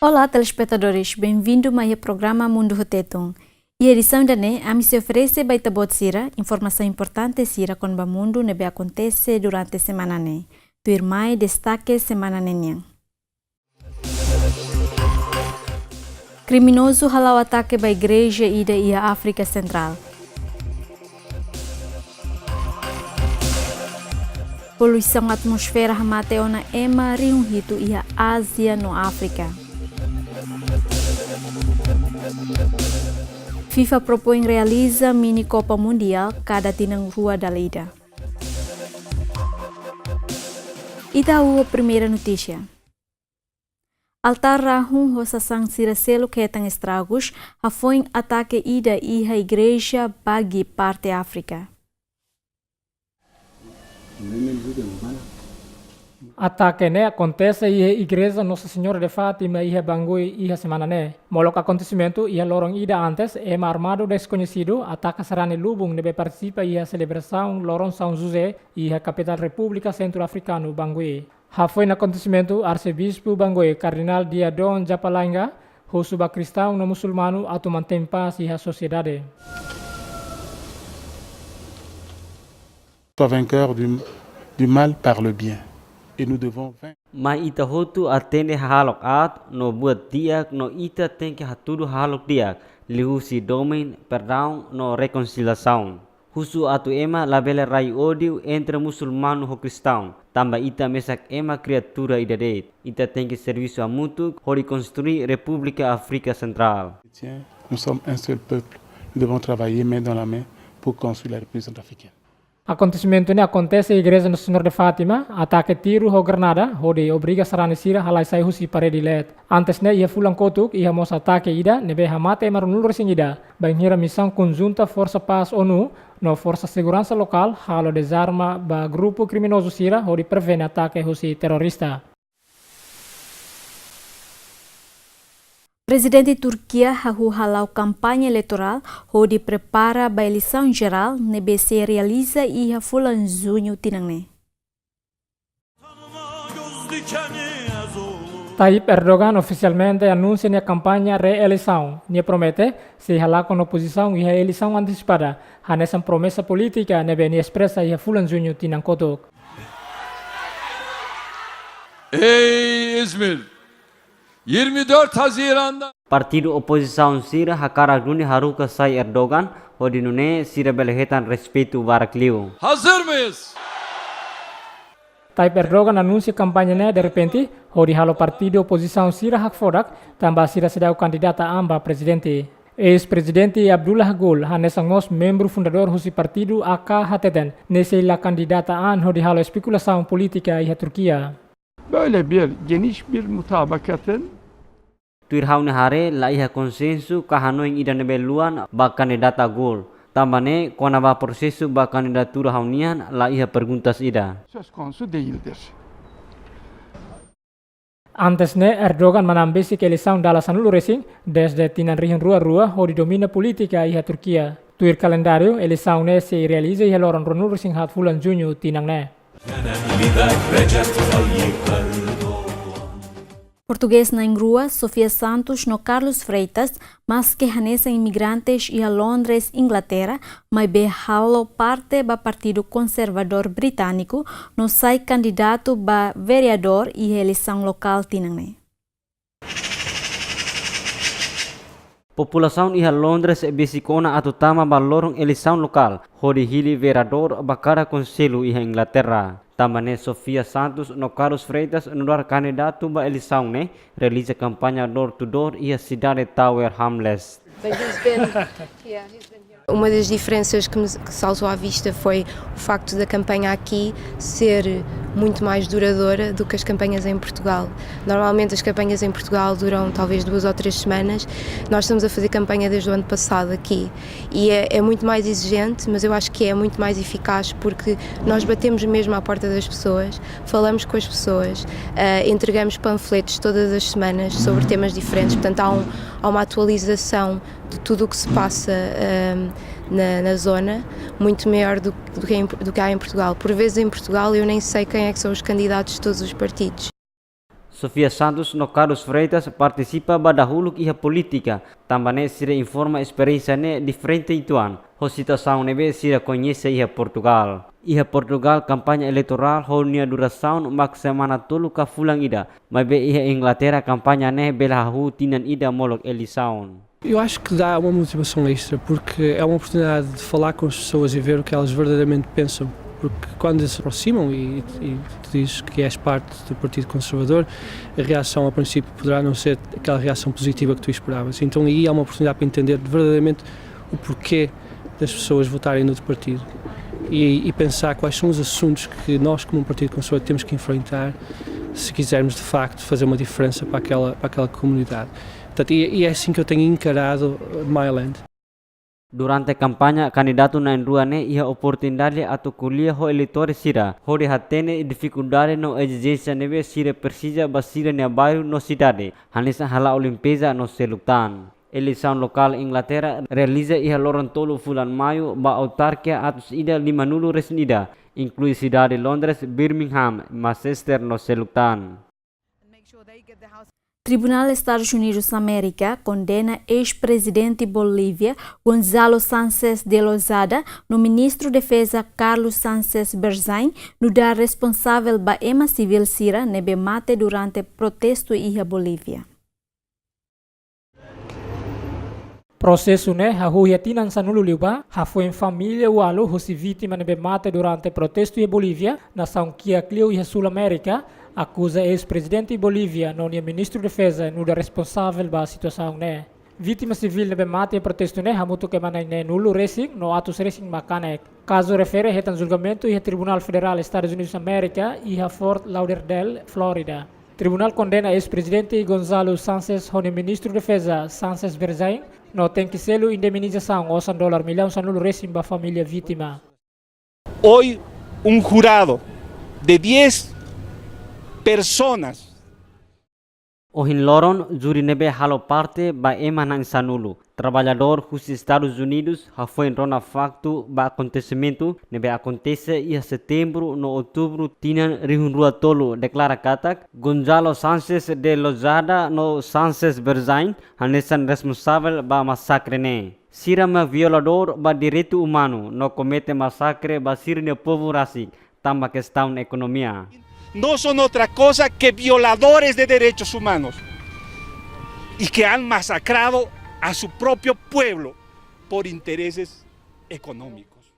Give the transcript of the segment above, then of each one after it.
Olá, telespectadores, bem-vindo a mais programa Mundu Tétun. E a edição da NE, a mim se oferece baita bot sira, informação importante sira com o mundo nebe acontece durante a semana NE. Tu irmã destaque semana NE. Criminoso halau ataque à igreja ida e a África Central. Poluição atmosfera hamate ona ema riunhito e a Ásia no África. FIFA propõe realiza mini Copa Mundial cada tinang rua da lida. Itaú a primeira notícia. Altar rahun hosa sang siraselo que tang estragos a foi ataque ida e a igreja bagi parte África. Ataque acontece e a igreja Nossa Senhora de Fátima e a Bangui e a semana Molok acontecimento e a lorong ida antes ema armado desconhecido ataca sarane lubung nebe participa e a celebração lorong São José e a capital República Centro-Africano Bangui. Foi no acontecimento arcebispo Bangui Cardinal Diadon Japalainga husuba cristão no muçulmano atu mantém paz e a sociedade. Soit vainqueur du mal par le bien. Et nous devons vaincre. Mas ita hotu atende halok at no buat diak no ita tem que hatudu halok diak lihu si domain perdão no reconciliação. Husu atu ema labele rai ódio entre muçulmano e cristão. Tamba ita mesak ema criatura idade. Ita tem que serviço a mútuo hori construir República África Central. Nous sommes un seul peuple. Nous devons travailler main dans la main pour construire la République centrafricaine. Acontecimento acontece na igreja Nossa Senhora de Fátima, ataque tiro ho granada, onde obriga sarane sira halai sai husi parede let. Antes ia fulang kotuk ia mos ataque ida, nebe hamate marunulur sing ida. Banhira missão conjunta Força Paz ONU, no Força Segurança Local, halo desarma ba grupo criminoso sira, onde prevene ataque husi terrorista. Presidente Turquia halau campanha eleitoral onde prepara a eleição geral nebe se realiza e a fulan junho tinangne. Tayyip Erdogan oficialmente anuncia a campanha reeleição. Nia promete se halar com oposição e a eleição antecipada. Hanesan promessa política nebe ni expressa e a fulan junho tinankotok. Ey İzmir! 24 Haziran'da Partido oposição sira hakaraguni haruka sai Erdogan hodinune sira belehetan respeito barakliu. hazır mıyız? Tayyip Erdogan anuncia campanha de repente, hodi halo partido oposição sira hakfodak, tambah sira sedau kandidata amba presidente. Ex-presidente Abdullah Gül hanesangos membro fundador husi partido AKHT'den nese la kandidataan hodi halo spekulação politika iha Turkiya. Böyle bir geniş bir mutabakatın Tuirhaune hare la iha konsensu kahanoing ida nebeluan ba kandidata Gül. Tambane konaba prosesu ba kandidatura haunian la iha perguntas ida. söz konusu değildir. Antes Erdogan menambisi ke eleição da sanulu racing desde tinan rihin rua-rua hodi domina politika iha Turkiya. Tuir kalendário eleição se realiza iha loran ronul racing hat fulan junho tinang Português na Ingrua, Sofia Santos no Carlos Freitas, mas que hanesa imigrantes e a Londres, Inglaterra, mas be halo parte ba Partido Conservador Britânico, no sai candidato ba vereador e eleição local tinangne. População iha Londres besikona atutama ba lorong eleição local hodi hili vereador bakara konselu iha Inglaterra. Tambane Sofia Santos no Carlos Freitas nudar candidato ba eleição realiza campanha door to door iha cidade Tower Hamlets. Uma das diferenças que me saltou à vista foi o facto da campanha aqui ser muito mais duradoura do que as campanhas em Portugal. Normalmente as campanhas em Portugal duram talvez 2 ou 3 semanas. Nós estamos a fazer campanha desde o ano passado aqui e é muito mais exigente, mas eu acho que é muito mais eficaz porque nós batemos mesmo à porta das pessoas, falamos com as pessoas, entregamos panfletos todas as semanas sobre temas diferentes, portanto há uma atualização de tudo o que se passa na zona, muito maior do que há em Portugal. Por vezes em Portugal eu nem sei quem é que são os candidatos de todos os partidos. Sofia Santos no Carlos Freitas participa badahuluk iha politika, tambane sira informa experiência ne diferente ituan. Ho situação nebe sira conhece iha Portugal. Iha Portugal campanha eleitoral ho nia duração mak semana tolu ka fulang ida, mas be iha Inglaterra campanha ne bela hu tinan ida molok elisaun. Eu acho que dá uma motivação extra, porque é uma oportunidade de falar com as pessoas e ver o que elas verdadeiramente pensam. Porque quando se aproximam e tu dizes que és parte do Partido Conservador, a reação a princípio poderá não ser aquela reação positiva que tu esperavas. Então aí há uma oportunidade para entender verdadeiramente o porquê das pessoas votarem no partido e pensar quais são os assuntos que nós, como um Partido Conservador, temos que enfrentar se quisermos de facto fazer uma diferença para aquela comunidade. Portanto, e é assim que eu tenho encarado Mailand. Durante a campanha, candidato na enruane iha oportunidade atu kuliah ho eleitores sira. Ho de hatene dificuldade no exigência neve sira persija basira ne bairro no cidade. Hanisa hala olimpesa no seluktan. Eleição local Inglaterra realiza iha lorontolo fulan Maiu ba autarkia atus ida 5 resnida, inclui cidade Londres, Birmingham, Manchester no seluktan. Tribunal Estados Unidos da América condena ex-presidente Bolívia Gonzalo Sánchez de Lozada no ministro de Defesa Carlos Sánchez Berzain no dar responsável ba ema civil sira nebe mate durante protesto iha Bolívia. Processo ne hahuiatinan sanulu liuba foi em família o alu husi vítima nebe mate durante protesto iha Bolívia na São Kia Clio iha Sul América acusa ex-presidente Bolívia não é ministro de Defesa no da responsável ba situação ne. Vítima civil nebe mate protesto ne hamutu que manai ne nulo racing no atos racing makanek. Caso refere retan julgamento iha Tribunal Federal Estados Unidos da América iha Fort Lauderdale, Florida. Tribunal condena ex-presidente Gonzalo Sánchez hone ministro de Defesa Sánchez Berzain no tem que selo indemnização o $100 milhão sanulo racing ba família vítima. Hoy un jurado de 10 personas. O hinloron juri nebe halo parte ba ema nang sanulu. Trabalhador dos Estados Unidos foi em rona facto ba acontecimento nebe acontece ia setembro no outubro tinan rihunrua tolo declara katak Gonzalo Sánchez de Lozada no Sánchez Berzain hanesan responsável ba massacre ne. Sirama violador ba direito humano no comete massacre ba sirne povo rasik tamba questão economia. No son otra cosa que violadores de derechos humanos y que han masacrado a su propio pueblo por intereses económicos.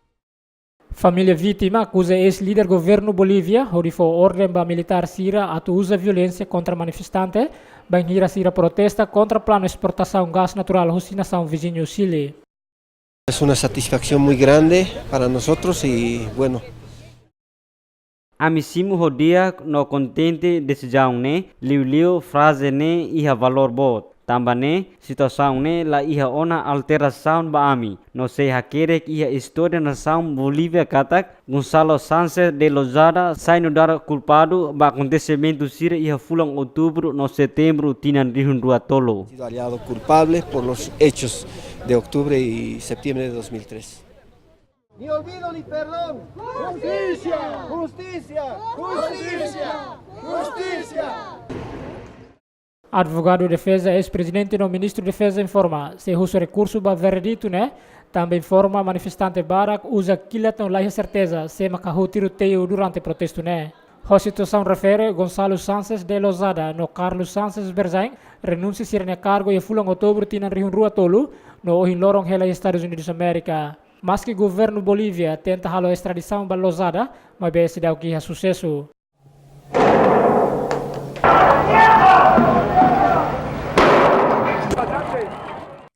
Família vítima acusa ex-líder governo Bolívia onde foi ordem ba militar sira atu usa violência contra manifestante banhira sira protesta contra plano exportação gás natural husi nação vizinho Chile. Es una satisfacción muy grande para nosotros y bueno. Amisimu hodia no contente decisão ne liu frase ne iha valor bot tamba ne situação ne la iha ona alteração ba ami no sei hakerek iha história nação Bolívia katak Gonzalo Sánchez de Lozada sai no dar culpado ba acontecimento sira iha fulang outubro no setembro tinan rihunrua tolo. Sido hallado culpable por los hechos de octubre y septiembre de 2003. Ni olvido ni perdón. Justicia, justicia, justicia, justicia. Advogado de defesa ex-presidente no ministro de defesa informa se usa recurso ba veredito né também informa manifestante Barak usa quilat não lai certeza se makahu tiroteio durante protesto né. A situação refere Gonzalo Sánchez de Lozada no Carlos Sánchez Berzain renuncia sirene cargo e fulang outubro tinan rihunrua tolo no ohin lorong hela Estados Unidos da América. Mas que o governo Bolívia tenta halo extradição ba Lozada, mas bem se dá o que é sucesso.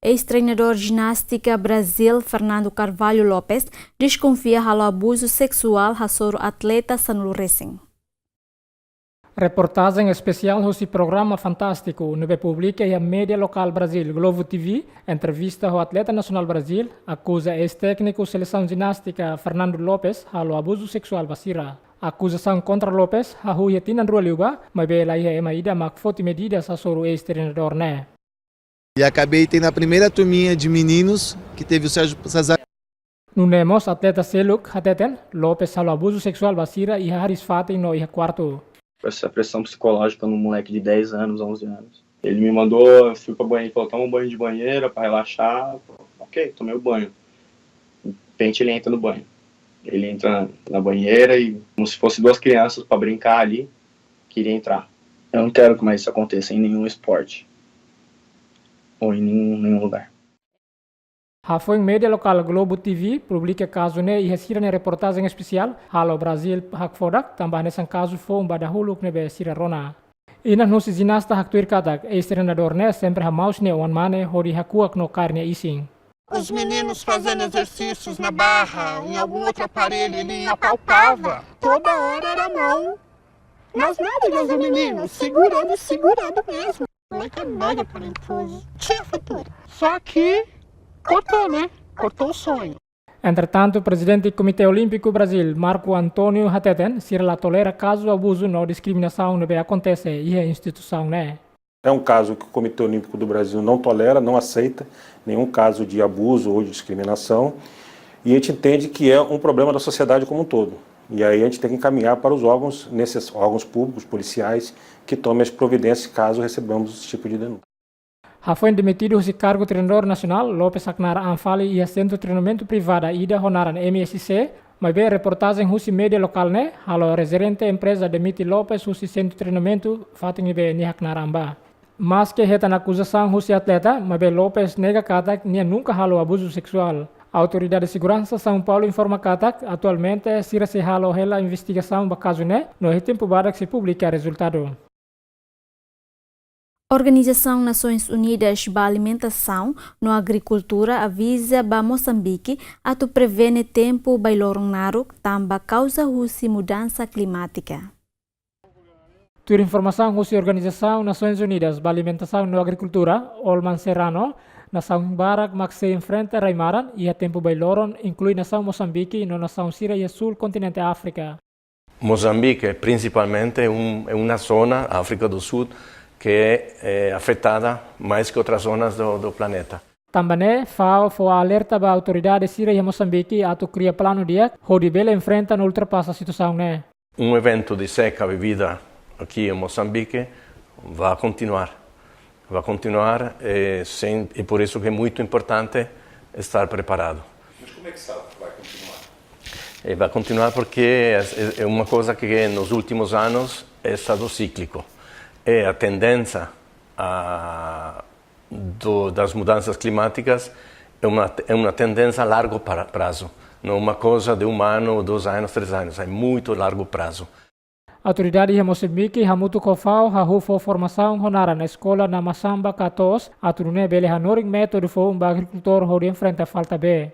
Ex-treinador de ginástica Brasil Fernando Carvalho Lopes desconfia halo abuso sexual sobre atleta Sanulu Racing. Reportagem especial do programa fantástico no publica e a mídia local Brasil Globo TV entrevista o atleta nacional Brasil acusa ex-técnico seleção ginástica Fernando Lopes halo abuso sexual basira. Acusação contra Lopes hahuia tinan rua liuba mas bela ia emaida mak foto medidas sobre ex-treinador né. E acabei tendo a primeira turminha de meninos que teve o Sérgio Cesar. No Nemos, atleta Seluk hateten Lopes halo abuso sexual basira e haris fatin no iha quarto. essa pressão psicológica num moleque de 10 anos, 11 anos. Ele me mandou, eu fui pra banheiro, falou, toma um banho de banheira pra relaxar. Ok, tomei o banho. De repente ele entra no banho. Ele entra na banheira e, como se fosse duas crianças pra brincar ali, queria entrar. Eu não quero que mais isso aconteça em nenhum esporte. Ou em nenhum lugar. Hafoi media lokal Globo TV publica caso ne e hasira ne reportagem especial halo Brasil hak fodak tambah nesan caso fo badahuluk ne be sira rona. Ina no si ginasta hak tuir katak e treinador ne sempre hamaus ne wan mane hori hakuak no carne ising. Os meninos fazendo exercícios na barra, em algum outro aparelho, ele apalpava. Toda hora era mão nas nádegas do menino, segurando mesmo. O moleque é mega talentoso, tinha futuro. Só que cortou, né? Cortou o sonho. Entretanto, o presidente do Comitê Olímpico Brasil, Marco Antônio Tétun, se ela tolera caso abuso ou discriminação não acontece e a instituição, né? É um caso que o Comitê Olímpico do Brasil não tolera, não aceita nenhum caso de abuso ou de discriminação, e a gente entende que é um problema da sociedade como um todo. E aí a gente tem que encaminhar para os órgãos, nesses órgãos públicos, policiais, que tomem as providências caso recebamos esse tipo de denúncia. Foi demitido o cargo treinador nacional, Lopes Aknara Anfali e centro de treinamento privada Ida Honaran MSC, mas bem reportagem husi media local né, halo residente empresa demite Lopes husi centro de treinamento fating be ni Aknaramba. Mas que reta na acusação husi atleta, mas bem Lopes nega katak nia nunca halo abuso sexual. A Autoridade de Segurança São Paulo informa katak atualmente sira se halo hela investigação ba caso né, no tempo badak se publica resultado. Organização Nações Unidas para a Alimentação na Agricultura avisa para Moçambique a tu prevene tempo bailornaru tamba causa husi mudança climática. Tur informação husi Organização Nações Unidas para a Alimentação na Agricultura, Olman Serrano, nação barak mak se enfrenta raimaran e a tempo bailoron inclui nação Moçambique e nação Síria e Sul continente África. Moçambique principalmente é uma zona, África do Sul, que é afetada mais que outras zonas do planeta. Também FAO foi alerta para a autoridade síria e Moçambique a tu cria plano dia, onde bela enfrenta e ultrapassa a situação né. Evento de seca vivida aqui em Moçambique vai continuar e por isso que é muito importante estar preparado. Mas como é que sabe que vai continuar? Vai continuar porque é uma coisa que nos últimos anos é estado cíclico. É a tendência das mudanças climáticas é uma tendência a largo prazo, não uma coisa de 1 ano, 2 anos, 3 anos, é muito largo prazo. A autoridade de Moçambique hamutu kofau hahufo formação honara na escola na Masamba 14 a turune bele hanoring método fo agricultor hori enfrenta falta B.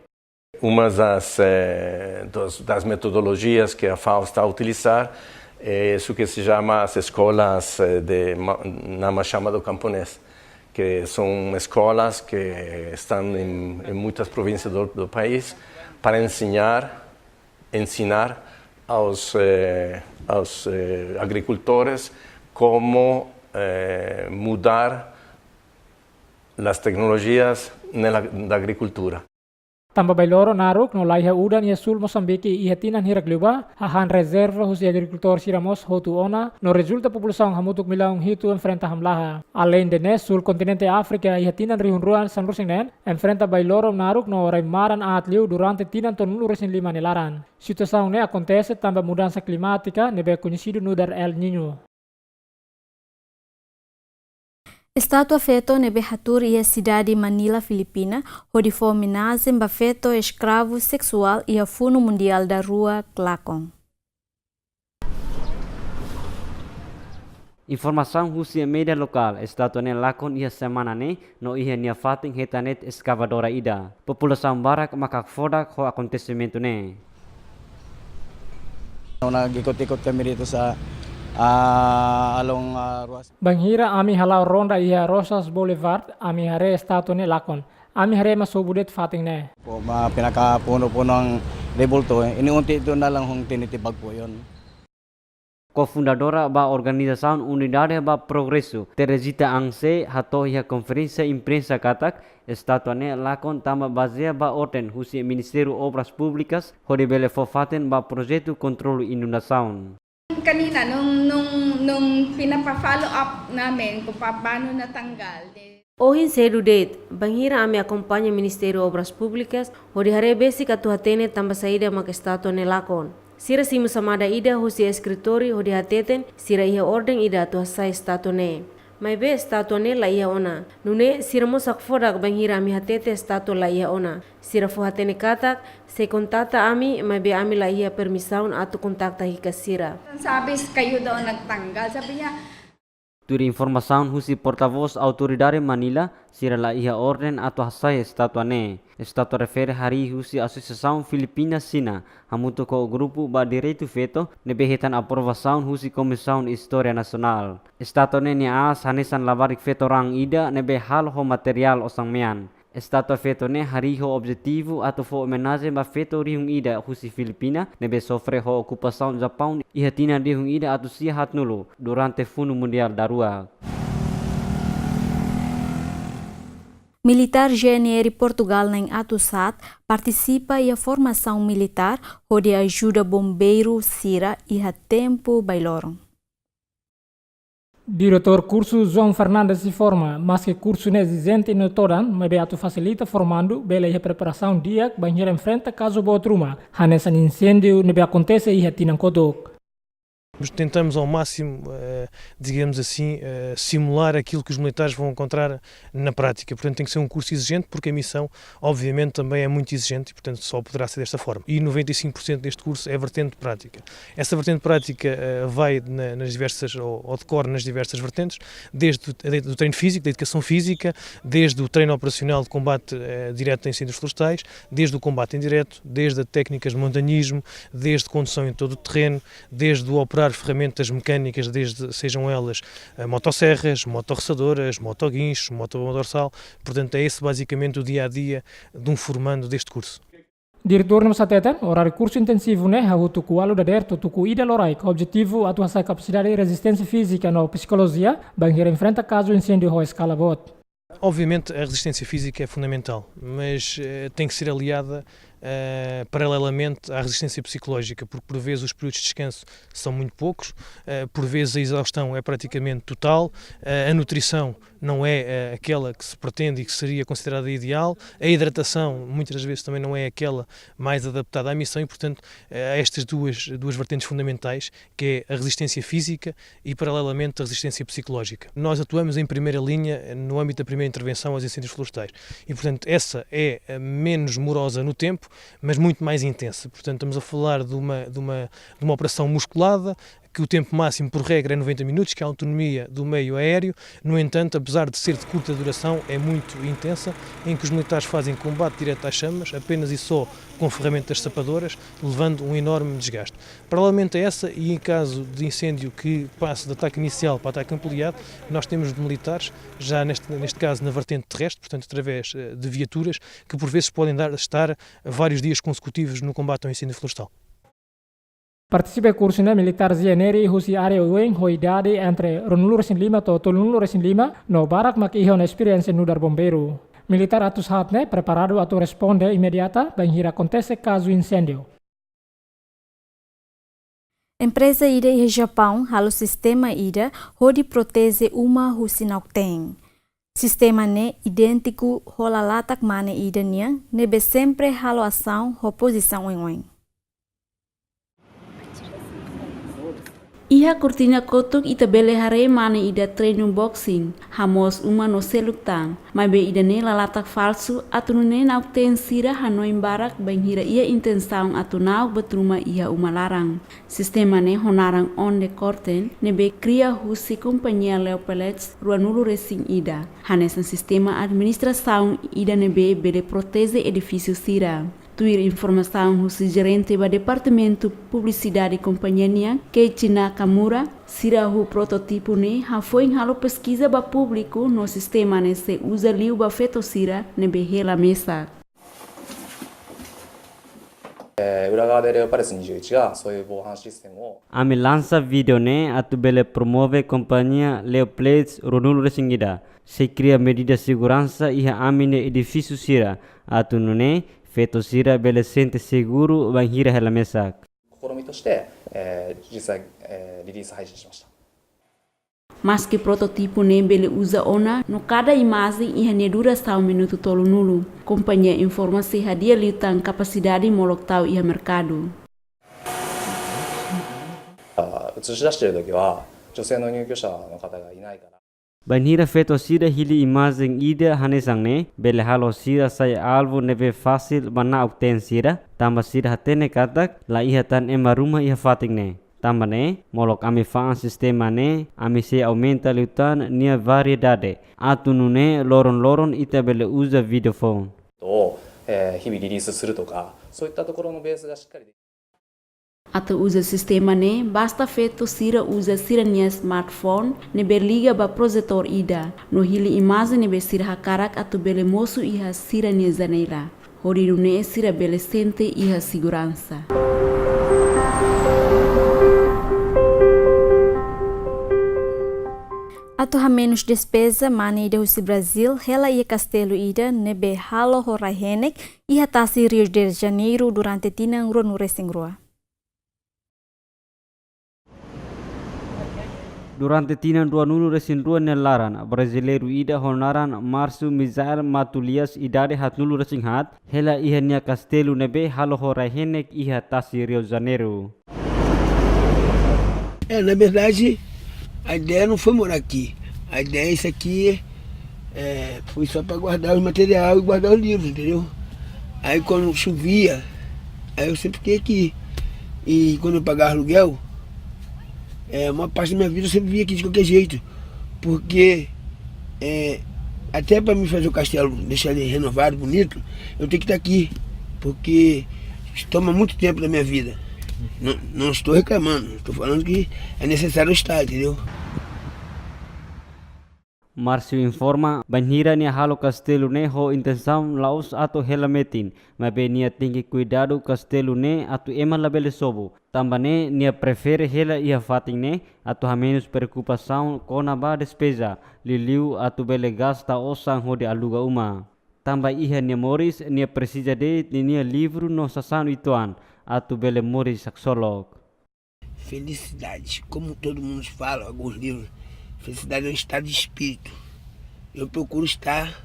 Uma das metodologias que a FAO está a utilizar é isso que se chama as escolas na Machama do Camponês, que são escolas que estão em muitas províncias do país para ensinar aos agricultores como mudar as tecnologias da agricultura. Tamba bailoro naruk no laiha udan ya sul Moçambique e hatinan hirakluba hahan reserva husi agricultor siramos hotu ona no resulta população hamutuk milaung hitu enfrenta hamlaha. Além de nes sul continente África e hatinan rihunruan san rusinen enfrenta bailoro naruk no raimaran atliu durante tinan tonulu resin lima nelaran. Situação ne acontece tamba mudança climática nebe conhecido no dar El Niño. Estado afeto nebe hatur e a cidade Manila, Filipina, onde foi homenagem para feto escravo sexual e a Fundo Mundial da Rua Clacon. Informação Rússia Media Local, Estado ne Lacon ia semana ne, no ia nia fating hetanet escavadora ida. População barak makak fodak ho acontecimento ne. Nag-ikot-ikot kami dito sa along Ruas. Banghira ami halau ronda ia Rosas Boulevard, ami hare Estado ne Lacon. Ami hare masubudet fating ne. Po, pinakapuno-puno ang rebulto, iniunti ito na lang hong tinitibag po yun. Cofundadora ba Organização Unidade ba Progresso, Teresita Angse, hato ia conferência imprensa katak, Estado ne Lacon tama bazia ba orten husi Ministério Obras Públicas, hori bele fofaten ba projeto controle inundação. kanina, nung pinapa-follow up namin kung paano natanggal. Hoje cedo date, banhira a me acompanha Ministério Obras Públicas, onde harrebesi que tua tene tamba saída makestato nelakon. Sira simu samada ida hosi escritório onde hateten, sira ia ordem ida tua sai stato ne. Mas be stato ne la ia ona. Nune sira mo sakfoda banhira ami hatete stato la ia ona. Sira fo hatene katak, se kontata ami, mas be ami la ia permissão atu kontakta hika sira. Sabi kayo daw nagtanggal, sabi niya, Turi informação husi porta-voz autoridade Manila sira la iha ordem atau hasai estatua ne. Estatua refere hari husi Associação Filipina Sina hamuto ko grupo ba direito veto nebehetan aprovação husi Comissão História Nacional. Estatua ne ni as hanesan labarik veto rang ida nebe hal ho material osang mean. Estatua veto ne hari ho objetivo atau fo homenagem ba veto rihung ida husi Filipina nebe sofre ho ocupação Japão iha tina rihung ida atau sia hat nulu durante Fundo Mundial Darua. Militar GNR Portugal em Atusat participa e a formação militar onde ajuda bombeiro Sira e a tempo bailoron. Diretor curso João Fernandes se forma, mas que curso não exigente no todan, mas beato facilita formando, bela a preparação dia que banheiro enfrenta caso boa truma. Hanesan incêndio nebe acontece e retiram kodok. Tentamos ao máximo, digamos assim, simular aquilo que os militares vão encontrar na prática. Portanto, tem que ser um curso exigente, porque a missão, obviamente, também é muito exigente e, portanto, só poderá ser desta forma. E 95% deste curso é vertente prática. Essa vertente prática vai nas diversas, ou decorre nas diversas vertentes, desde o treino físico, da educação física, desde o treino operacional de combate direto a incêndios florestais, desde o combate indireto, desde as técnicas de montanhismo, desde condução em todo o terreno, desde o operar ferramentas mecânicas, sejam elas motosserras, motorroçadoras, motoguinchos, motobomba dorsal. Portanto, é esse basicamente o dia-a-dia de um formando deste curso. Diretor no Tétun, horário curso intensivo né, ha tuku alu daderto tuku ida lorai, objetivo atu hasai capacidade de resistência física no psicologia, banheira enfrenta caso incêndio ho escala bot. Obviamente a resistência física é fundamental, mas tem que ser aliada paralelamente à resistência psicológica, porque por vezes os períodos de descanso são muito poucos, por vezes a exaustão é praticamente total, a nutrição não é aquela que se pretende e que seria considerada ideal, a hidratação muitas das vezes também não é aquela mais adaptada à missão e, portanto, há estas duas vertentes fundamentais, que é a resistência física e, paralelamente, a resistência psicológica. Nós atuamos em primeira linha no âmbito da primeira intervenção aos incêndios florestais e, portanto, essa é menos morosa no tempo, mas muito mais intensa. Portanto, estamos a falar de uma operação musculada, que o tempo máximo por regra é 90 minutos, que é a autonomia do meio aéreo. No entanto, apesar de ser de curta duração, é muito intensa, em que os militares fazem combate direto às chamas, apenas e só com ferramentas sapadoras, levando um enorme desgaste. Paralelamente a essa, e em caso de incêndio que passe de ataque inicial para ataque ampliado, nós temos militares, já neste caso na vertente terrestre, portanto através de viaturas, que por vezes podem estar vários dias consecutivos no combate ao incêndio florestal. Participa curso né, militar GNR husi area ueng hoidade entre ronulu resin 5 atau tolunulu resin 5 no barak mak ihon experiência nudar bombeiro. Militar atus hat né, preparado atau responde imediata banhira acontece caso incêndio. Empresa ida e Japão halo sistema ida hodi protege uma husi naukten. Sistema ne idêntico hola latak mane ida niang nebe sempre halo ação ho posição ueng. Iha cortina kotuk ita bele hare mane ida training boxing, hamos uma no selutang, mas be ida ne lalatak falso atu ne nauk ten sira hanoi barak banhira ia intensão atu nauk betruma iha uma larang. Sistema ne honarang on de korten ne be cria husi companhia leo pellets ruanulu racing ida. Hanesan sistema administração ida ne be bele protege edifício sira. Tuir informação do gerente do Departamento Publicidade e Companhia, Keiichi Nakamura, sira o prototipo ne foi halo pesquisa ba público no sistema ne se usa liu ba feto sira ne behela mesa. 裏側でレオパレス21がそういう防犯システムを Ami lança vídeo né atu bele promove companhia Leoplets Ronulu Resingida. Se cria medida de segurança e a amine edifício sira atu né feto sira bele sente seguro banhira hela mesa. 試みとして実際、リリース配信しました。 Mas que prototipo nem bele usa ona, no cada imagem e hanya duração minuto tolo nulo. Companhia informasi hadia liutan capacidade molok tau ia mercado. 映し出している時は女性の入居者の方がいないから。 Banhira feto sida hili imagem ida hanesang ne, bele halo sida saya alvo neve fácil bana ukten sida, tamba sida hatene katak, la ihatan ema rumah iha fating ne. Tamba ne, molok ami faan sistema ne, ami se aumenta liutan nia variedade. Atunu ne, loron-loron ita bele usa videophone. 日々リリースするとか、そういったところのベースがしっかり。 Atau usa sistema ne, basta feto sira usa sira nia smartphone, ne berliga ba projetor ida. No hili imagem ne be sira hakarak atau bele mosu iha sira nia zanela. Horiru ne sira bele sente iha segurança. Atu ha menos despesa mani ida husi Brasil, hela ia castelo ida nebe halo horahenek ia tasi Rio de Janeiro durante tinang rua no resingrua. Durante tinang rua nulu resingrua nelaran, brasileiro ida honaran Março Misael Matulias idade hat nulu resinghat, hela ia nia castelo nebe halo horahenek ia tasi Rio de Janeiro. Na verdade, a ideia não foi morar aqui. A ideia é isso aqui, foi só para guardar os materiais e guardar os livros, entendeu? Aí quando chovia, aí eu sempre fiquei aqui. E quando eu pagava aluguel, uma parte da minha vida eu sempre via aqui de qualquer jeito. Porque até para me fazer o castelo, deixar ele renovado, bonito, eu tenho que estar aqui. Porque toma muito tempo da minha vida. Não estou reclamando, estou falando que é necessário estar, entendeu? Márcio informa, banhira nia halo castelo ne ho intenção laos ato helametin, mas bem nia tinggi cuidado castelo ne atu ema labele sobo. Tambane nia prefere hela ia fating ne atu ha menos preocupação kona ba despesa, liliu atu bele gasta osang ho de aluga uma. Tamba iha nia moris nia precisa de nia livro no sasano ituan, atu bele moris saxolog. Felicidade, como todo mundo fala, alguns livros, felicidade é um estado de espírito. Eu procuro estar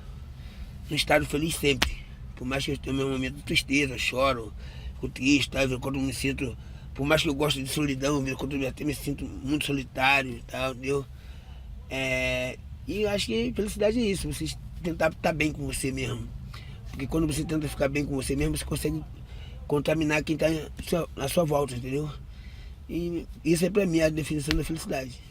no estado feliz sempre. Por mais que eu tenha meu momento de tristeza, choro, fico triste, tá? Quando eu me sinto, por mais que eu goste de solidão, quando eu até me sinto muito solitário e tal, entendeu? E eu acho que felicidade é isso, você tentar estar bem com você mesmo. Porque quando você tenta ficar bem com você mesmo, você consegue contaminar quem está na sua volta, entendeu? E isso é para mim a definição da felicidade.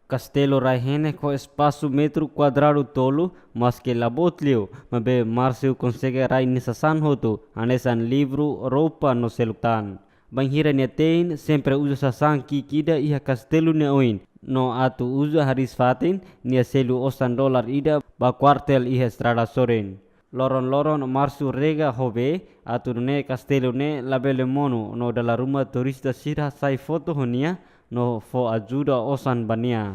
Castelo Raihene com espaço metro quadrado tolo, mas que labot liu, mas be Márcio consegue rai nisasan hotu, anesan livro, roupa no selutan. Banhira netein sempre usa sasan kikida iha castelo ne oin, no atu usa haris fatin, nia selu osan dolar ida ba quartel iha estrada soren. Loron-loron Márcio rega hobe, atu ne castelo ne labele mono, no dala rumah turista sirah sai foto honia, no fo ajuda osan bania.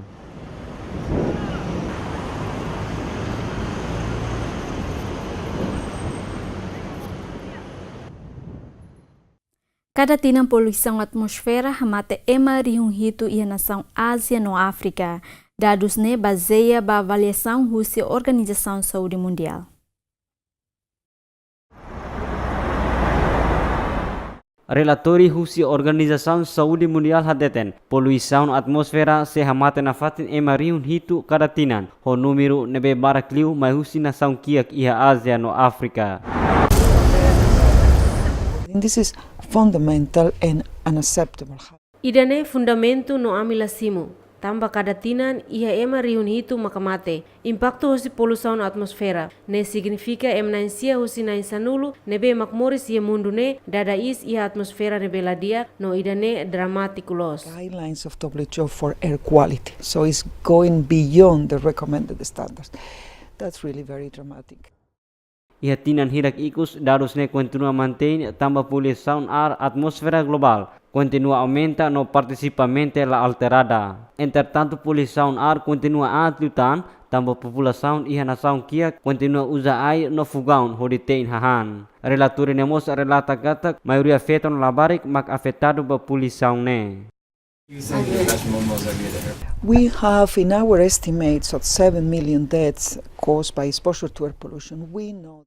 Cada tinang poluição atmosfera hamate ema rihung hitu ia nação Ásia no África. Dados ne baseia ba avaliação Rússia Organização Saúde Mundial. Relatori Rússia Organização Saúde Mundial hadeten, poluição atmosfera se hamate na fatin ema rihung hitu kada tinan, ho número nebe barakliu mai Rússia nação kiak ia Ásia no África. This is fundamental and unacceptable. Idane fundamento no amilasimo. Tamba kadatinan iha ema riun hitu makamate. Impacto hosi poluição na atmosfera. Ne significa emnancia hosi na insanulu nebe makmoris ia mundu ne dada is iha atmosfera nebe ladia no idane dramaticulos. Guidelines of WHO for air quality. So it's going beyond the recommended standards. That's really very dramatic. Iha tinan hirak ikus dados ne continua mantém tamba poluição ar atmosfera global. Continua aumenta no participamente la alterada. Entretanto, poluição ar continua a atlutan, Tambah população e a nação kia continua usar air no fogão hodi tein hahan. Relator nemos relata kata maioria afeta no labarik mak afetado ba poluição ne. We have in our estimates of 7 million deaths caused by exposure to air pollution. We know.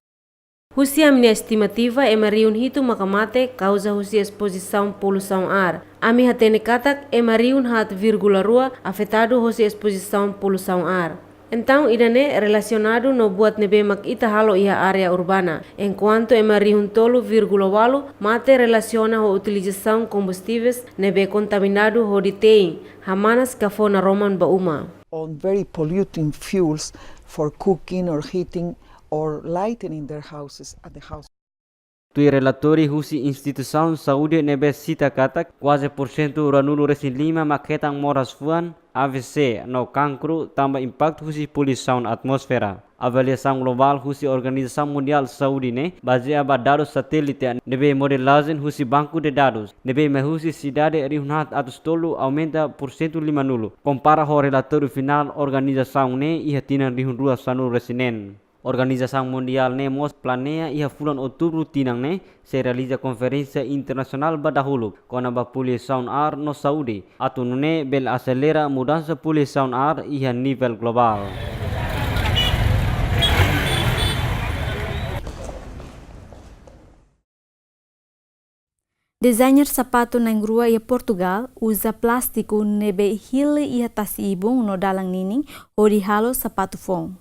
Husi a minha estimativa é mariun hitu makamate causa husi exposição poluição ar. Ami hatene katak é mariun hat 0,2 afetado husi exposição poluição ar. Então, idane relacionado no buat nebe makita halo ia área urbana, enquanto é mariun tolo 0,8 mate relaciona a utilização combustíveis nebe contaminado hoditein, hamanas kafona roman bauma. On very polluting fuels for cooking or heating or lightening their houses at the house. Tui relatori husi instituição saúde nebe cita katak quase % ranulo resin 5 maketang moras fuan AVC no cancro tambah impacto husi poluição atmosfera. Avaliação global husi Organização Mundial Saúde ne baseada dados satélite nebe modelagem husi banco de dados nebe husi cidade rihunat atus tolo aumenta %50 compara ho relatório final organização ne iha tinan rihun rua sanu resinen. Organização Mundial ne mos planea ia bulan Outubro tinang ne se realiza conferência internacional badahulu kona ba poluição ar no saúde atu ne bel acelera mudança poluição ar ia nível global. Designer sapato na rua e Portugal usa plástico nebe hile e tasibung no dalang nining ori halo sapato fong.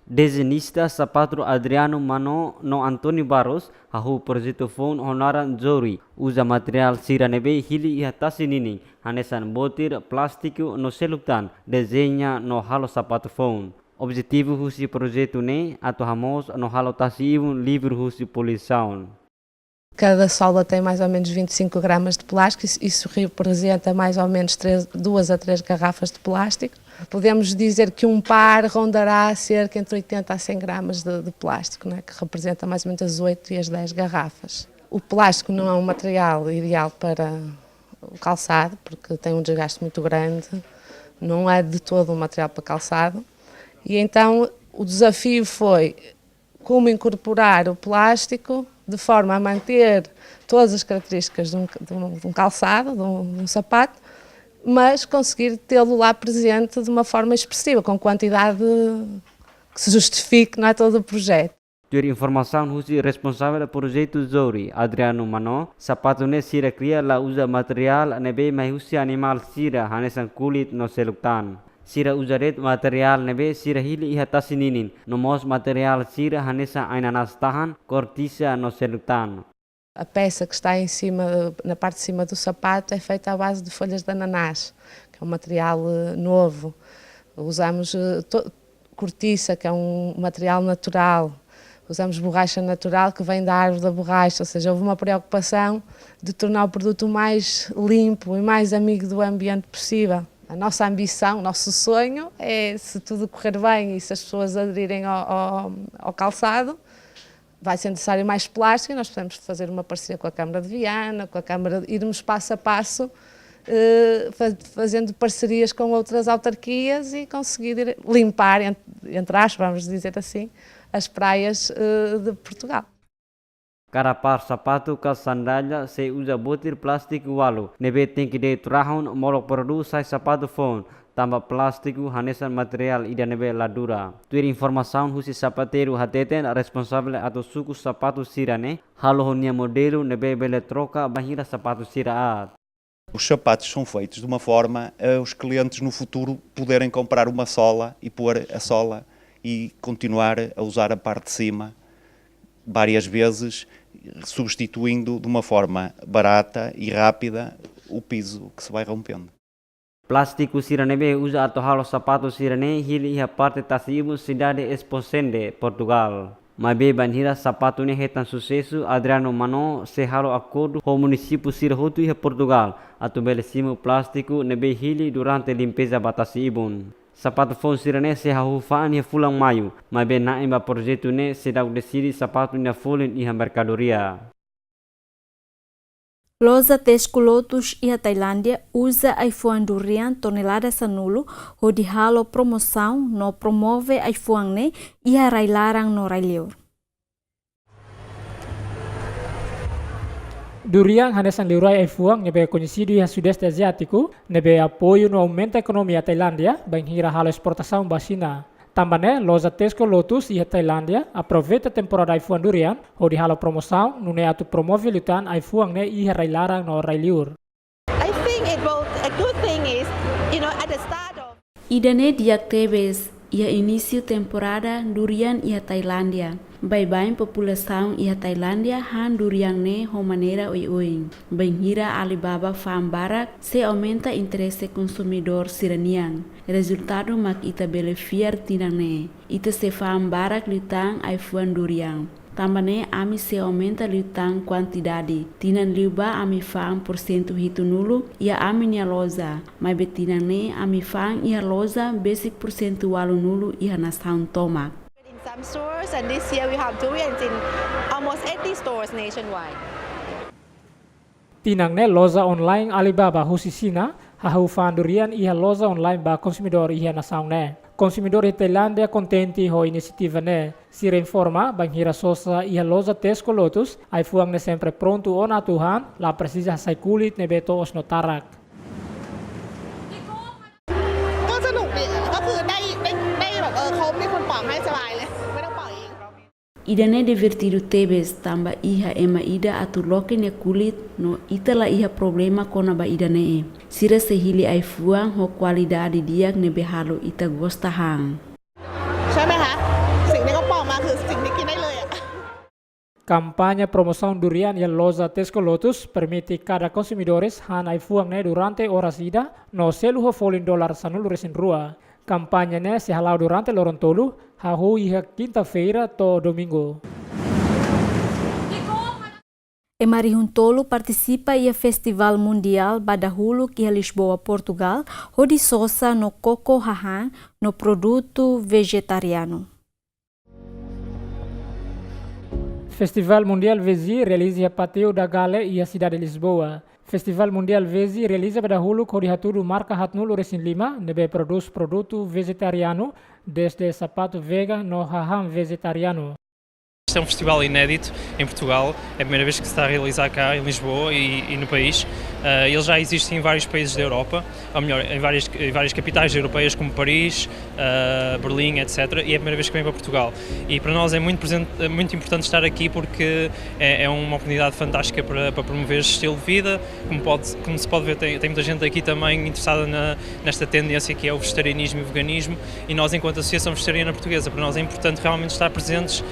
Desenhista sapato Adriano Mano no Antônio Barros hahu projeto phone honoran Zori usa material sira nebe hili e tasinining hanesan botir plástico no seluktan desenha no halo sapato phone. Objetivo husi projeto ne atau hamos no halo tasibung livre husi poluição. Cada sola tem mais ou menos 25 gramas de plástico, isso representa mais ou menos 2 a 3 garrafas de plástico. Podemos dizer que um par rondará cerca entre 80 a 100 gramas de plástico, né, que representa mais ou menos as 8 e as 10 garrafas. O plástico não é um material ideal para o calçado, porque tem um desgaste muito grande, não é de todo um material para calçado. E então o desafio foi como incorporar o plástico de forma a manter todas as características de um calçado, de um sapato, mas conseguir tê-lo lá presente de uma forma expressiva, com quantidade que se justifique, não é, todo o projeto. Ter informação husi responsável do projeto Zori, Adriano Mano, sapato ne sira cria la usa material nebe mai husi animal sira hanesan kulit no seluktan. Sira usaret material nebe sira hili iha tasininin, nomos material sira hanesa ainanas tahan, cortiça no seluktan. A peça que está em cima, na parte de cima do sapato, é feita à base de folhas de ananás, que é um material novo. Usamos cortiça, que é um material natural. Usamos borracha natural, que vem da árvore da borracha, ou seja, houve uma preocupação de tornar o produto o mais limpo e mais amigo do ambiente possível. A nossa ambição, o nosso sonho é, se tudo correr bem e se as pessoas aderirem ao calçado, vai ser necessário mais plástico e nós podemos fazer uma parceria com a Câmara de Viana, com a Câmara, irmos passo a passo, fazendo parcerias com outras autarquias e conseguir limpar, entre aspas, vamos dizer assim, as praias de Portugal. Cada par sapato ka sandália se usa botir plástico walu. Nebe tem que de trahun molok produz sai sapato phone. Tambah plástico hanesan material ida nebe ladura. Tuir informação husi sapateiro hateten responsável atau suku sapato sirane. Halo honia modelo nebe bele troca bahira sapato siraat. Os sapatos são feitos de uma forma a os clientes no futuro poderem comprar uma sola e pôr a sola e continuar a usar a parte de cima várias vezes, substituindo de uma forma barata e rápida o piso que se vai rompendo. Plástico siranebe usa atau halo sapato sirane hili iha parte tasibu cidade Esposende, Portugal. Mabe banhira sapato ne retan sucesso Adriano Mano se halo acordo com o município Sirahotu iha Portugal atau belesimo plástico nebe hili durante limpeza batasibun. Sapato phone sirane se hahufaan iha fulang Maiu, mabe naim ba projeto ne sedau desiri sapato ina fulen iha mercadoria. Los tesculotus e a Tailândia usa iPhone durian toneladas anulo ho di halo promoção no promove iPhone ne e a railarang no railior. Durian hanesan liurai iPhone nebe conhecido e sudeste asiático nebe apoio no aumento da economia Tailândia bem hira halo exportação basina. Também, los tesculotus e a Tailândia aproveita a temporada iPhone durian ho di halo promoção no ne atu promove lutan iPhone ne e railarang no railior. I think a good thing is, at the start of Idane diak tebes ia início temporada durian ia Tailândia. Bem população ia Tailândia han durian ne ho maneira oi. Bem hira Alibaba fam barak se aumenta interesse consumidor siraniang. Resultado mak ita bele fiar tinang ne. Ita se fam barak litang iPhone durian. Tambane ami se aumenta litang quantidade. Tinan liuba ami fam porcento hitu nulu ia ami nia loza. Mai betinang ne ami fam ia loza basic persentual nulu ia nasaun tomak. some stores, and this year we have durians in almost 80 stores nationwide. Tinang ne loza online Alibaba husisina hahu fan durian iha loza online ba consumidor iha nasaung ne. Consumidor Tailândia contenti ho inisiativa ne. Si reinforma bang hira sosa iha loza tesculotus ai fuang ne sempre pronto on atuhan la precisa sai kulit ne beto os notarak. ก็สนุกดีก็คือได้แบบเขามีคนปอกให้สบายเลยไม่ต้องปอกเอง Idane divertido tebes tamba iha ema ida atu loke ne kulit no itala iha problema kona ba idane e. Sira sehili ai fuang ho qualidade diak ne behalo ita gosta hang. ใช่ไหมคะสิ่งที่เขาปอกมาคือสิ่งที่กินได้เลยอะ Kampanye promoção durian e loza tesculotus permite cada consumidores han ai fuang ne durante horas ida no seluho $40 sanulu resin rua. Kampanye ne se halau durante lorontolu hahu iha quinta-feira to domingo. Emarihun Tolo participa e Festival Mundial Badahulu que Lisboa, Portugal, onde sosa no coco hahan no produto vegetariano. Festival Mundial Vezi realiza Pateo da Gale e a cidade de Lisboa. Festival Mundial Vezi realiza Badahulu kodi hatulu marca hatnulu resin lima nebe produz produto vegetariano desde sapato vegan no hahan vegetariano. Este é um festival inédito em Portugal, é a primeira vez que se está a realizar cá em Lisboa e no país. Ele já existe em vários países da Europa, ou melhor, em várias capitais europeias como Paris, Berlim, etc. E é a primeira vez que vem para Portugal. E para nós é muito importante estar aqui porque é uma oportunidade fantástica para promover este estilo de vida. Como se pode ver, tem muita gente aqui também interessada nesta tendência que é o vegetarianismo e o veganismo. E nós, enquanto Associação Vegetariana Portuguesa, para nós é importante realmente estar presentes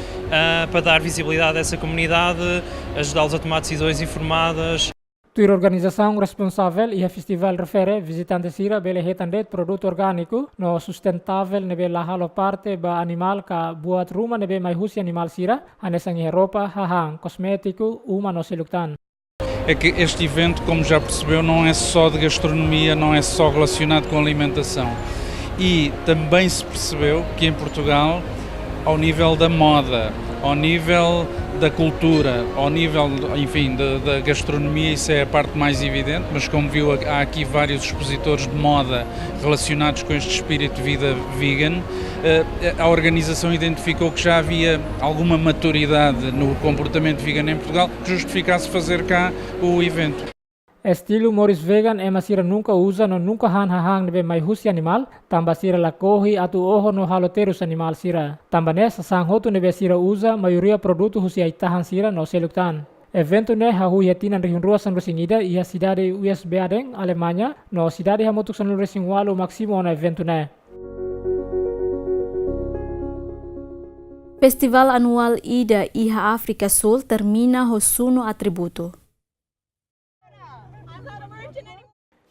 para dar visibilidade a essa comunidade, ajudá-los a tomar decisões informadas. Tuir organização responsável e a festival refere visitantes ira bele hetandet produto orgânico no sustentável nebe lahalo parte ba animal ka buat rumah nebe mai husi animal sira anesang roupa hahang cosmético uma no seluktan. É que este evento, como já percebeu, não é só de gastronomia, não é só relacionado com alimentação. E também se percebeu que em Portugal, ao nível da moda, ao nível da cultura, ao nível, enfim, da gastronomia, isso é a parte mais evidente, mas como viu, há aqui vários expositores de moda relacionados com este espírito de vida vegan. A organização identificou que já havia alguma maturidade no comportamento vegan em Portugal que justificasse fazer cá o evento. Estilo Morris Vegan ema sira nunca usa no nunca han hahang nebe mai husi animal, tamba sira la kohi atu oho no haloterus animal sira. Tamba ne sasang hotu nebe sira usa maioria produto husi aitahan sira no seluktan. Evento ne hahu yatinan rihun rua san resingida ia cidade USB adeng Alemanha no cidade hamutuk san resing walu maksimo na evento ne. Festival anual Ida Iha África Sul termina hosuno atributo.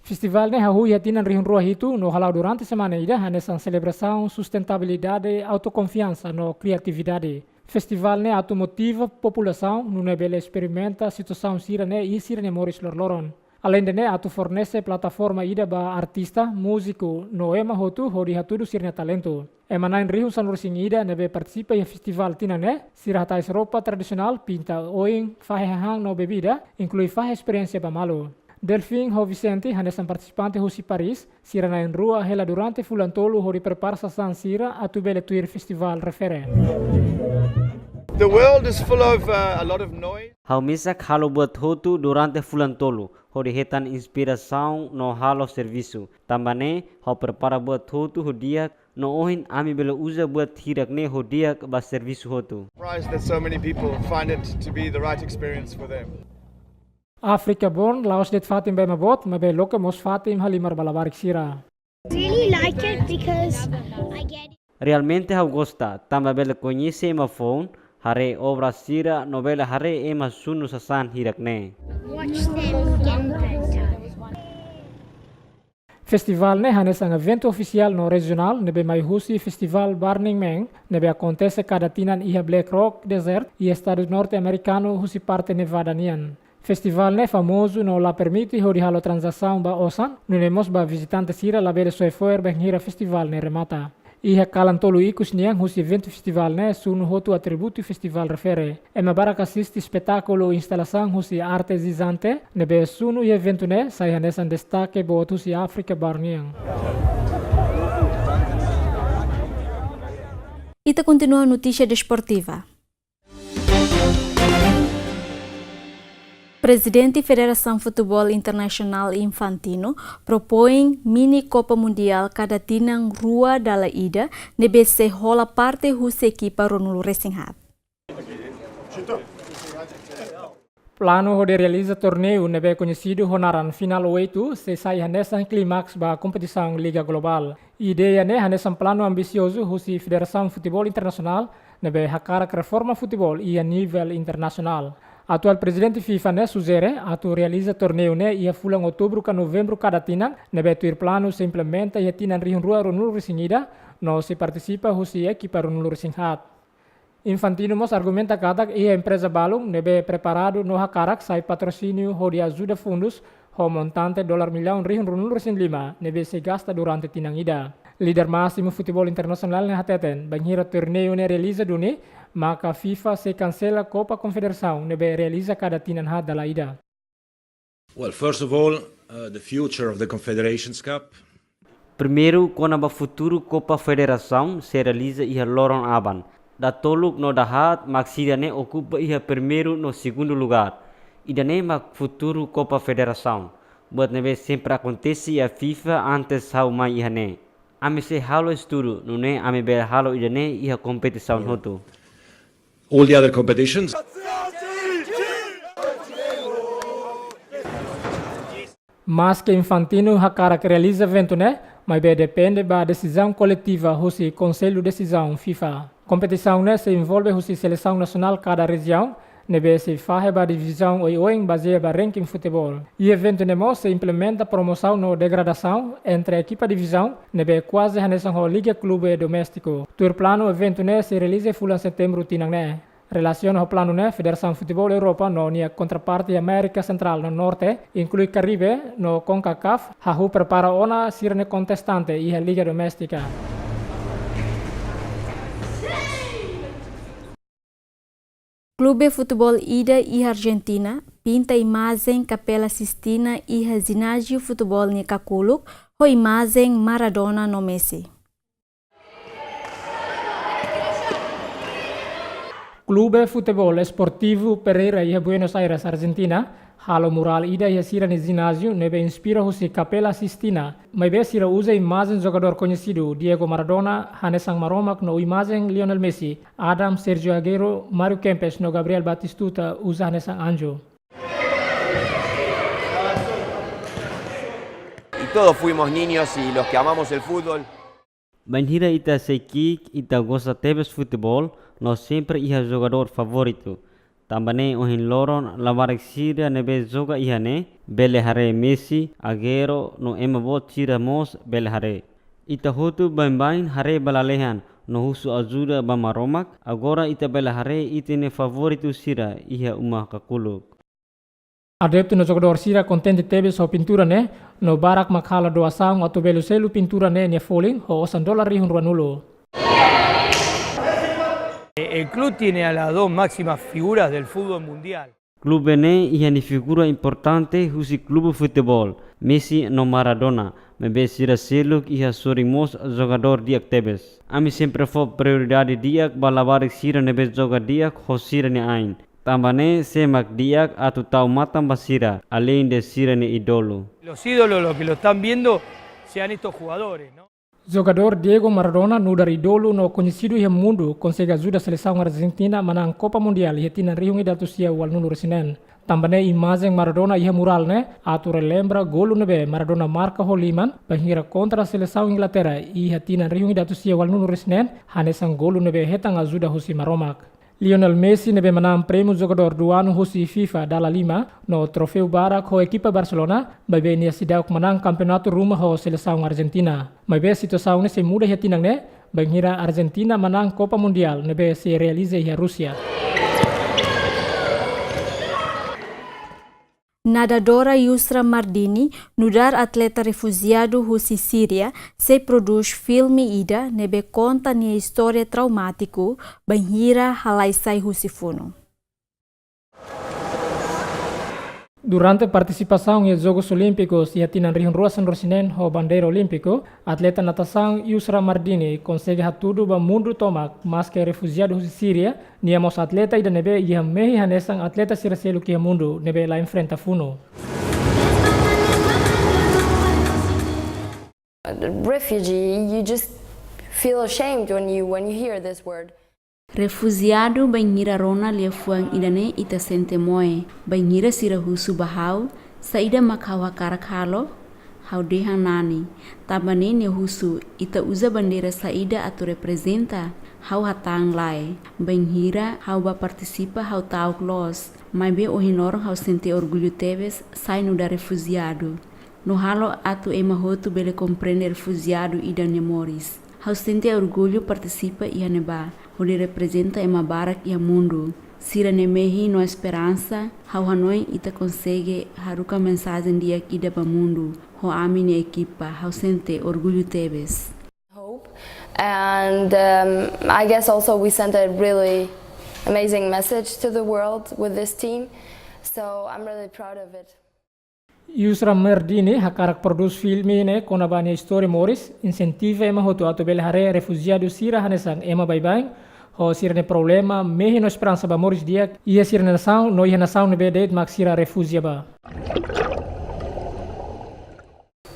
Festival ne hahu yatinan rihun rua hitu no halau durante semana ida hanesan celebração sustentabilidade autoconfiança no criatividade. Festival ne atu motiva população no nebele experimenta situação sira ne e sira ne moris lorloron. Além de atu fornece plataforma ida ba artista, músico, no ema hotu hodi hatudu sirna talento. Ema nain rihu sanurusing ida nebe participa ya festival tinane, siratais roupa tradisional, pinta oing, fahe hang no bebida, inclui fahe experiência ba malu. Delfim ho Vicente hanesan participante husi Paris, sira nain rua hela durante fulan tolu hodi preparsa san sira atu bele tuir festival refere. The world is full of a lot of noise. Hau misak halo buat hotu durante fulan tolu, hodi hetan inspiração no halo serviço. Tambane hau prepara buat hotu hodiak no ohin ami bela usa buat hirak ne hodiak ba serviço hotu. Surprised that so many people find it to be the right experience for them. Afrika born laos det fatim be mabot, mabe loke mos fatim halimar balabarik sira. Really like it because I get it. Realmente hau gosta, tamba bela conhece ema phone, hare obra sira novela hare ema sunu sasan hirak ne. Watch them get better. Festival ne hanes ang evento oficial no regional nebe Maiu Festival Burning Man nebe acontece cada tinan iha Black Rock Desert e estado norte-americano husi parte Nevada nian. Festival ne famoso no la permite hodi halo transação ba osan, nunemos ba visitante sira la bele soefoer beng hira festival ne remata. Iha kalan tolu ikus niang husi evento festival ne sunu hotu atributo festival refere. Ema baraka assisti espetáculo instalação husi arte zizante, nebe sunu i evento ne sai hanesan destaque bo husi Afrika barniang. Ita continua a notícia desportiva. Presidente Federação Futebol Internacional Infantino propõe mini Copa Mundial cada tinang rua dala ida nebe se rola parte hus equipa ronulu resinghat. Plano hode realiza torneio nebe conhecido honaran final 8 se sai hanesan climax ba competição Liga Global. Ideia ne hanesan plano ambicioso husi Federação Futebol Internacional nebe hakarak reforma futebol ia nível internacional. Atual presidente FIFA ne sugere atu realiza torneio ne ia fulang outubro ka novembro cada tinan nebe tuir plano se implementa ia tinan rihun rua ronulu resingida no se participa husi equipa ronulu resinghat. Infantino mos argumenta katak ia empresa balung nebe preparado no hakarak sai patrocínio hodi ajuda fundos ho montante $1 milhão rihun ronulu resing 5 nebe se gasta durante tinang ida. Líder máximo futebol internacional ne hateten banhira torneio ne realiza duni maka FIFA se cancela Copa Confederação nebe realiza cada tinan hat dala ida. Well, first of all, the future of the Confederations Cup. Primeiro, quando a futuro Copa Federação se realiza ia loron aban. Da toluk no dahat maksida ne ocupa ia primeiro no segundo lugar. Ida ne mak futuro Copa Federação. Buat nebe sempre acontece a FIFA antes hau mai ia ne. Ame se halo estudo, nune ame be halo ida ne ia competição hotu. All the other competitions. Mas que Infantino hakarak realiza evento ne, mas be depende ba decisão coletiva husi Conselho Decisão FIFA. Competição ne se envolve husi seleção nacional cada região, nebe se fahe ba divisão oing baseia ba ranking futebol. E evento nemo se implementa promoção no degradação entre equipa divisão, nebe quase hanesan ho liga clube doméstico. Tur plano evento ne se realiza fulan setembro tinang ne. Relaciona ho plano ne Federação Futebol Europa no nia contraparte América Central no Norte, inclui Caribe no CONCACAF, hahu prepara ona sirne contestante e a liga doméstica. Clube Futebol Ida e Argentina pinta imagem Capela Sistina e ginásio futebol ni Kakuluk ho imagem Maradona no Messi. Clube Futebol Esportivo Pereira e Buenos Aires, Argentina, halo mural ida e sira ni ginásio nebe inspira husi Capela Sistina, mas be sira usa imagem jogador conhecido Diego Maradona, hanesang maromak no imagem Lionel Messi, Adam, Sergio Agüero, Mario Kempes no Gabriel Batistuta usa hanesang anjo. Y todos fuimos niños y los que amamos el fútbol. Banhira ita seikik ita gosta tebes futebol, no sempre iha jogador favorito. Tambane ohin loron lavarak sira nebe joga iha ne, bele hare Messi, Agüero no emabot sira mos bele hare. Ita hotu bain hare balalehan, no husu ajuda bamaromak, agora ita bele hare itine favorito sira iha umah kakuluk. Adepto no jogador sira contente teve sua pintura né, no barak makhala doação atau belo selu pintura né ne falling ho $100 El club tiene a las dos máximas figuras del fútbol mundial. Clube ne ia ni figura importante husi clube futebol, Messi no Maradona, mebe sira seluk ia sorimos jogador diak tebes. Ami sempre fo prioridade diak balabarik sira nebe joga diak ho sira ne ain. Tambane semak diak atu tau matam basira, além de sira ne idolo. Los ídolos, los que lo están viendo, sean estos jugadores, ¿no? Jogador Diego Maradona no dari idolo no conhecido ia Mundu consegue ajuda a seleção Argentina menang Copa Mundial ia tina riungi datu sia wal nunu resinen. Tambane imagem Maradona ia mural né, atu relembra golo nebe Maradona marca holiman banhira contra a seleção Inglaterra ia tina riungi datu sia wal nunu resinen hanesang golo nebe hetang ajuda husi maromak. Lionel Messi nebe menang prêmio jogador do ano husi FIFA dala 5 no troféu barak ho equipa Barcelona, bebe nia sidauk menang campeonato rumah ho seleção Argentina. Bebe situação se muda ia tinang né, banhira Argentina menang Copa Mundial nebe se realize ia Rússia. Nadadora Yusra Mardini, nudar atleta refugiado husi Síria, se produz filme ida nebe conta nia história traumático banhira halaisai husi funo. Durante a participação em Jogos Olímpicos e a tina riun ruasan rosinen ho bandeira olímpico, atleta natação Yusra Mardini consegue hatudu ba mundu tomak, mas que refugiado husi Síria, niamos atleta ida nebe ia mehi hanesang atleta siraselu kia mundu nebe la enfrenta funo. Refugee, you just feel ashamed when you hear this word. Refugiado banhira rona lia fuang idane ita sente moe, banhira sira husu bahau, saida makawa karakalo, hau dehang nani, tabane ne husu ita uza bandeira saida atu representa, hau hatang lai, banhira hau ba participa hau tauk los, mai be ohinorong hau sente orgulho teves sai no da refugiado. No halo atu ema hotu bele compreender refugiado ida nemoris. Hau sente orgulho participa ia neba, onde representa ema barak ia mundo. Sira nemehi no esperança, hau hanoi ita consegue haruka mensagem dia ida ba mundo. Ho amine equipa, hau sente orgulho tebes. Hope, and I guess also we sent a really amazing message to the world with this team, so I'm really proud of it. Yusra Mardini hakarak produz filme ne kona bani história moris incentiva ema hotu atu bele hare refugiado sira hanesang ema bye ho sira ne problema mehi no esperança ba moris dia ia sira ne nação no ia nação ne bede mak sira refugia ba.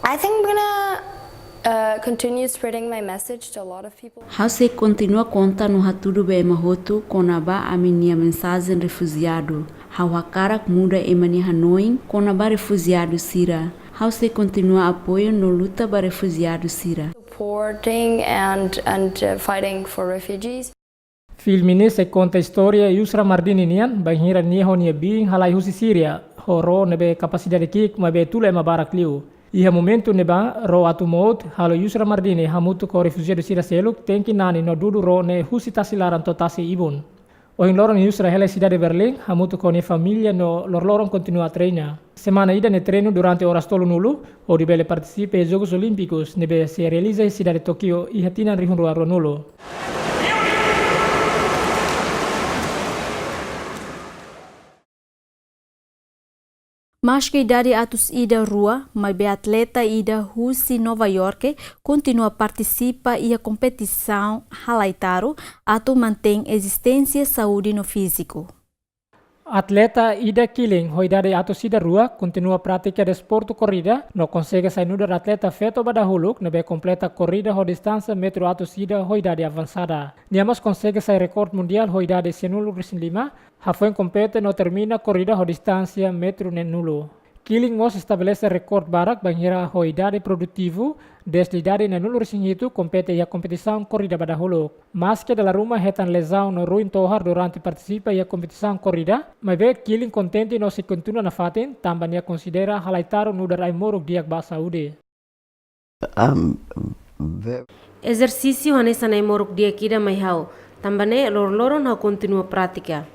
I think I'm gonna continue spreading my message to a lot of people. Hau se continua conta no hatudu be ema hotu kona ba aminia mensagem refugiado. Hau hakarak muda emani Hanoi kona ba refugiado sira. Hau se continua apoio no luta ba refugiado sira. Supporting and fighting for refugees. Filme ne se conta história Yusra Mardini nian banhira nia ho nia bing halai husi Síria. Horo nebe capacidade kik mabe tula ema barak liu. Iha momento neba ro atu mod halo Yusra Mardini hamutu ko refugiado sira seluk tenki nani no dudu ro ne husi tasilaran to tasi ibun. Ohin loron Yusra hele cidade Berlim hamutu ko ne família no lor continua a treinar. Semana ida ne treino durante horas tolu nulu o di bele participe e Jogos Olímpicos nebe se realiza e cidade Tokyo iha tina rihun ruaro nulu. Mas que idade atus ida rua, mas be atleta ida husi Nova York continua participa e a competição halaitaru atu mantém existência saúde no físico. Atleta ida killing ho idade atus ida rua continua prática desporto corrida no consegue sair no atleta feto badahuluk nebe completa corrida ho distância metro atus ida ho idade avançada. Niamos consegue sair recorde mundial ho idade 105 Hafuen compete no termina corrida ho distância metro nenulo. Killing os estabelece recorde barak banhira ho idade produtivo desde idade nenulo itu compete e a competição corrida badahuluk. Mas que da rumah hetan lesão no ruin tohar durante participa e a competição corrida, mas ve Killing contente no se continua na fatin, também considera halaitaru no dar aimoruk diak ba saúde. Exercício hanesan aimoruk diak ida Maiu, também lor-loron ha continua prática.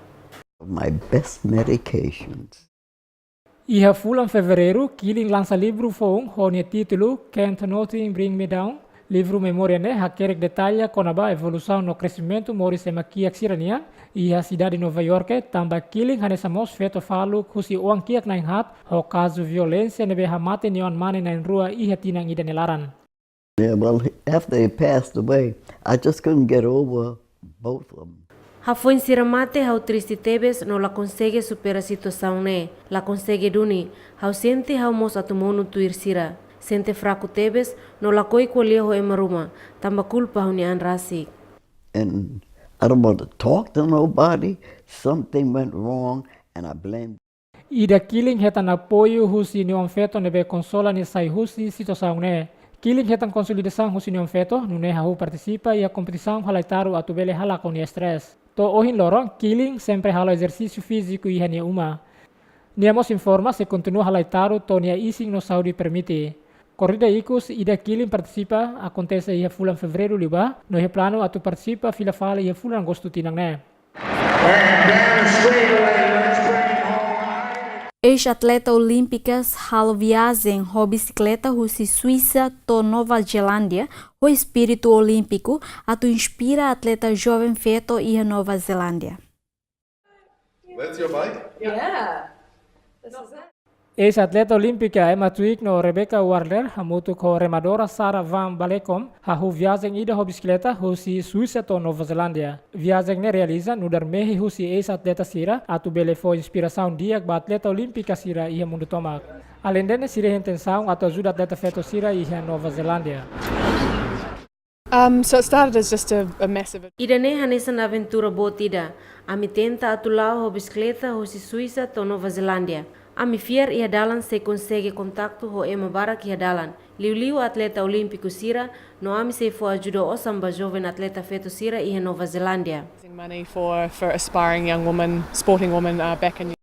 My best medications. Iha fulan fevereiro, Killing lança livro foong honia título Can't Nothing Bring Me Down. Livro memória né, hakerek detalha conaba a evolução no crescimento moris emakiak sirania. Iha cidade de Nova York, tamba Killing hanesamos feto falo kusi uang kiak naing hat, ho caso violência nebe hamate nion mane naing rua iha tinang ida nelaran. Yeah, well, after they passed away, I just couldn't get over both of them. Hafo insiramate hau triste tebes no la consegue supera situação ne, la consegue duni, hau sente hau mos atumonu tuir sira. Sente fraco tebes no la koi kolia ho emaruma, tamba culpa hau ni anrasik. And I don't want to talk to nobody. Something went wrong and I blame. Ida Killing hetan apoio husi nion feto nebe consola ni sai husi situação ne. Killing hetan consolidação husi nion feto, nune hau participa e a competição halaitaru atu bele halako ni stress. To ohin lorong, Killing sempre halo exercício físico e hania uma. Niamos informa se continua halaitaru to nia ising no Saudi permite. Corrida icus ida Killing participa acontece ia fulan fevereiro liba, no he plano atu participa fila fala ia fulan agosto tinang ne. Ex-atleta olímpicas halo viagem ho bicicleta husi Suíça to Nova Zelândia, o espírito olímpico atu inspira atleta jovem feto e Nova Zelândia. That's your bike? Yeah. This is it. Ex-atleta olímpica Emma Twig no Rebecca Warler hamutu ko remadora Sarah Van Balekom hahu viagem ida ho bicicleta husi Suíça to Nova Zelândia. Viagem ne realiza nudar mehi husi ex-atleta sira atu bele fo inspiração dia ba atleta olímpica sira ia Mundu tomak. Além dene sira intenção atu ajuda atleta feto sira ia Nova Zelândia. So it started as just a massive... Ida ne hanesa na aventura boa ida. Ami tenta atulau ho bicicleta husi Suíça to Nova Zelândia. Ami fiar ia dalan se consegue contato ho ema barak ia dalan. Liu atleta olímpico sira, no ami se fo ajuda o samba jovem atleta feto sira ia Nova Zelândia. Money for aspiring young women, sporting women back in...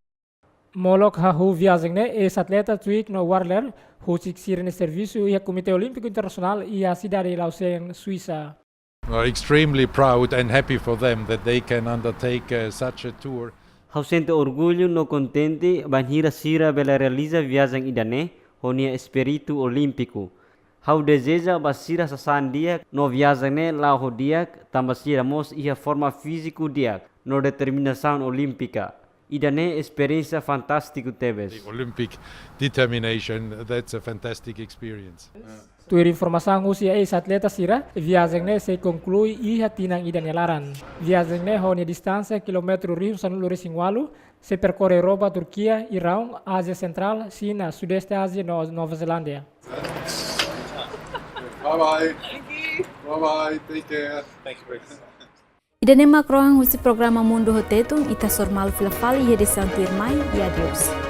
Molok hahu viagem ne ex-atleta Twig no Warler husik sira ne serviço ia Comitê Olímpico Internacional ia cidade de Lausanne, Suíça. We're extremely proud and happy for them that they can undertake such a tour. Hau sente orgulho no contente banhira sira bela realiza viagem idane honia espiritu olímpico. Hau deseja basira sasan dia no viagem ne la ho dia tambasira mos ia forma físico dia no determinação olímpica. Idane experiência fantástico tebes. The Olympic determination, that's a fantastic experience. Tuir informação usia ex-atleta sira, viagem ne se conclui iha tinang ida nelaran. Viagem ne honia distância kilometro rio sanulu resingwalu, se percorre Europa, Turquia, Irão, Ásia Central, China, Sudeste Ásia no Nova Zelândia. Bye-bye. Thank you. Bye-bye. Take care. Thank you. Ida ne makroang husi programa Mundu ho Tétun ita sormal fila fala e edição tuir mai e adeus.